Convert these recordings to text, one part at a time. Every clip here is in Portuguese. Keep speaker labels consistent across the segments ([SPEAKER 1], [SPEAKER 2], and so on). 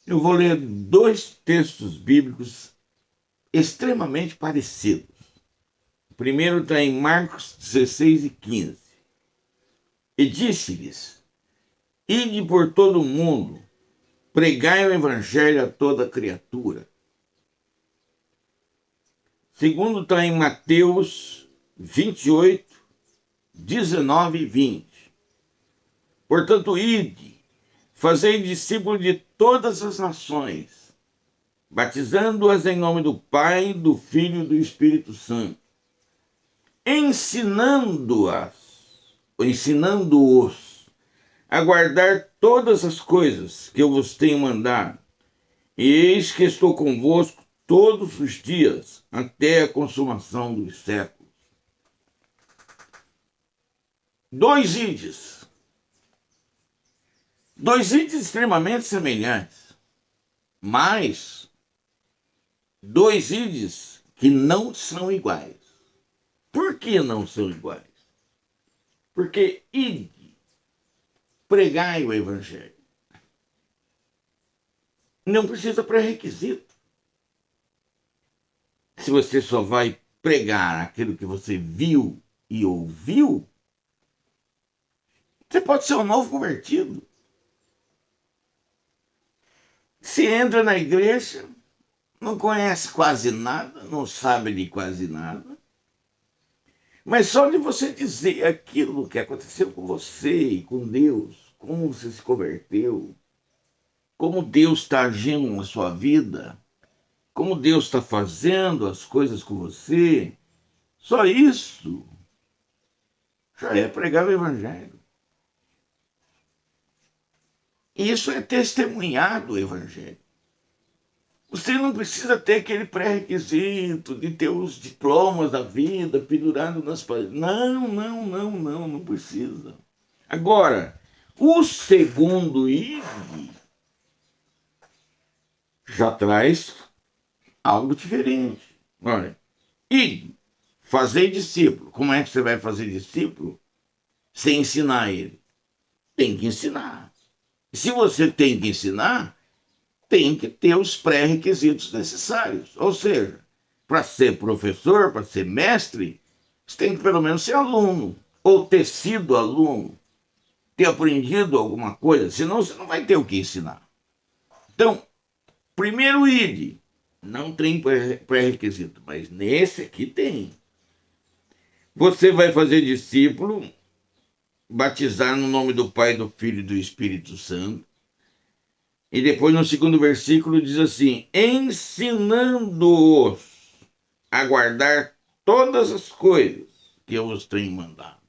[SPEAKER 1] Eu vou ler dois textos bíblicos extremamente parecidos. O primeiro está em Marcos 16 e 15. E disse-lhes: ide por todo o mundo, pregai o evangelho a toda criatura. Segundo está em Mateus 28, 19 e 20. Portanto, ide, fazei discípulos de todas as nações, batizando-as em nome do Pai, do Filho e do Espírito Santo, ensinando-os a guardar todas as coisas que eu vos tenho mandado. E eis que estou convosco todos os dias, até a consumação dos séculos. Dois ides. Dois ides extremamente semelhantes, mas dois ides que não são iguais. Por que não são iguais? Porque ide, pregai o evangelho. Não precisa pré-requisito. Se você só vai pregar aquilo que você viu e ouviu, você pode ser um novo convertido. Se entra na igreja, não conhece quase nada, não sabe de quase nada, mas só de você dizer aquilo que aconteceu com você e com Deus, como você se converteu, como Deus está agindo na sua vida, como Deus está fazendo as coisas com você, só isso já é pregar o evangelho. Isso é testemunhar do evangelho. Você não precisa ter aquele pré-requisito de ter os diplomas da vida pendurado nas paredes. Não precisa. Agora, o segundo ID já traz algo diferente. Olha, ID, fazer discípulo. Como é que você vai fazer discípulo sem ensinar ele? Tem que ensinar. E se você tem que ensinar, tem que ter os pré-requisitos necessários. Ou seja, para ser professor, para ser mestre, você tem que pelo menos ser aluno, ou ter sido aluno, ter aprendido alguma coisa, senão você não vai ter o que ensinar. Então, primeiro ide, não tem pré-requisito, mas nesse aqui tem. Você vai fazer discípulo, batizar no nome do Pai, do Filho e do Espírito Santo. E depois no segundo versículo diz assim: ensinando-os a guardar todas as coisas que eu os tenho mandado.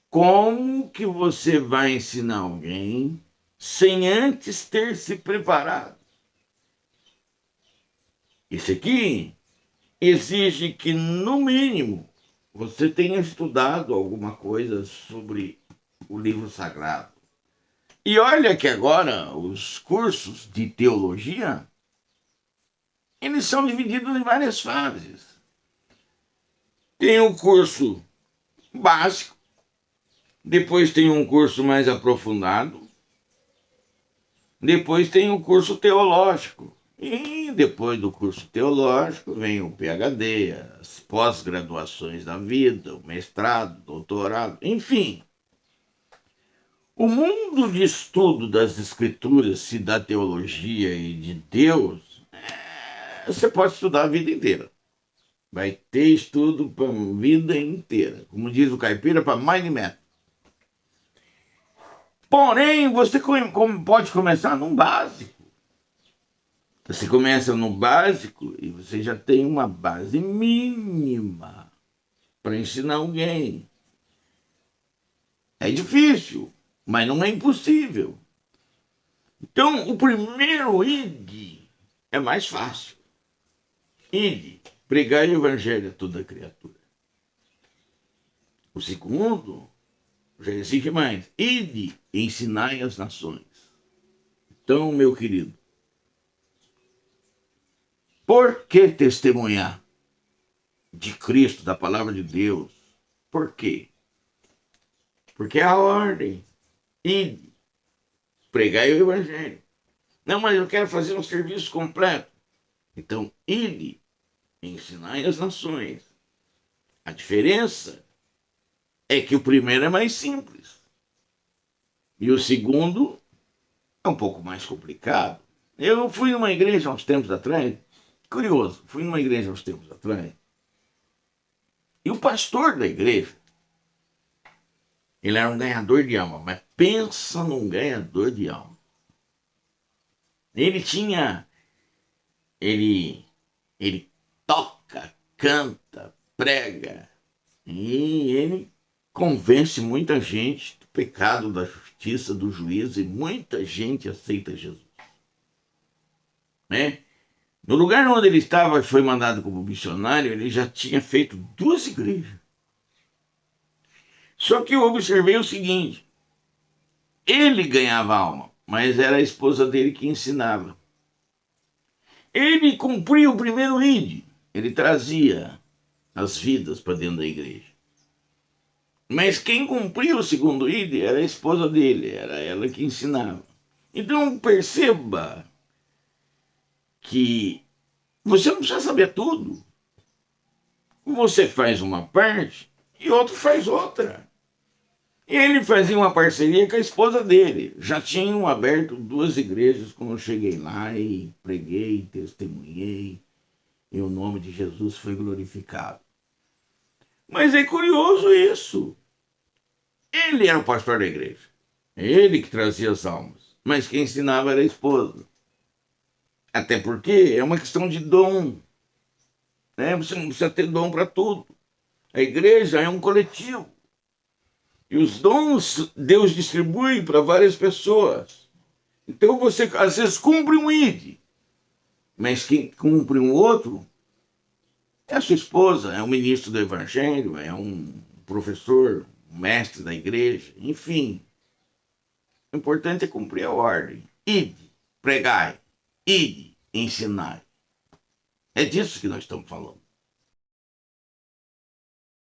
[SPEAKER 1] Como que você vai ensinar alguém sem antes ter se preparado? Isso aqui exige que, no mínimo, você tenha estudado alguma coisa sobre o livro sagrado. E olha que agora os cursos de teologia, eles são divididos em várias fases. Tem o curso básico, depois tem um curso mais aprofundado, depois tem o curso teológico. E depois do curso teológico vem o PhD, as pós-graduações da vida, o mestrado, doutorado, enfim. O mundo de estudo das escrituras e da teologia e de Deus, você pode estudar a vida inteira. Vai ter estudo para a vida inteira. Como diz o caipira, para mais de metro. Porém, você pode começar no básico. Você começa no básico e você já tem uma base mínima para ensinar alguém. É difícil, mas não é impossível. Então, o primeiro ide é mais fácil. Ide, pregar o evangelho a toda criatura. O segundo já exige mais. Ide, ensinai as nações. Então, meu querido, por que testemunhar de Cristo, da palavra de Deus? Por quê? Porque é a ordem. Ide, pregai o evangelho. Não, mas eu quero fazer um serviço completo. Então, ide, ensinai as nações. A diferença é que o primeiro é mais simples. E o segundo é um pouco mais complicado. Eu fui numa igreja há uns tempos atrás, curioso, fui numa igreja há uns tempos atrás, e o pastor da igreja, ele era um ganhador de alma, mas pensa num ganhador de alma. Ele tinha, ele, ele toca, canta, prega, e ele convence muita gente do pecado, da justiça, do juízo, e muita gente aceita Jesus. Né? No lugar onde ele estava, foi mandado como missionário, ele já tinha feito 2 igrejas. Só que eu observei o seguinte: ele ganhava alma, mas era a esposa dele que ensinava. Ele cumpria o primeiro ide, ele trazia as vidas para dentro da igreja. Mas quem cumpria o segundo ide era a esposa dele, era ela que ensinava. Então perceba que você não precisa saber tudo. Você faz uma parte e outro faz outra. E ele fazia uma parceria com a esposa dele. Já tinham aberto 2 igrejas quando eu cheguei lá e preguei, testemunhei, e o nome de Jesus foi glorificado. Mas é curioso isso. Ele era o pastor da igreja. Ele que trazia as almas. Mas quem ensinava era a esposa. Até porque é uma questão de dom. Né? Você não precisa ter dom para tudo. A igreja é um coletivo. E os dons Deus distribui para várias pessoas. Então você às vezes cumpre um ide, mas quem cumpre um outro é a sua esposa, é um ministro do evangelho, é um professor, um mestre da igreja, enfim. O importante é cumprir a ordem. Ide, pregai, ide, ensinai. É disso que nós estamos falando.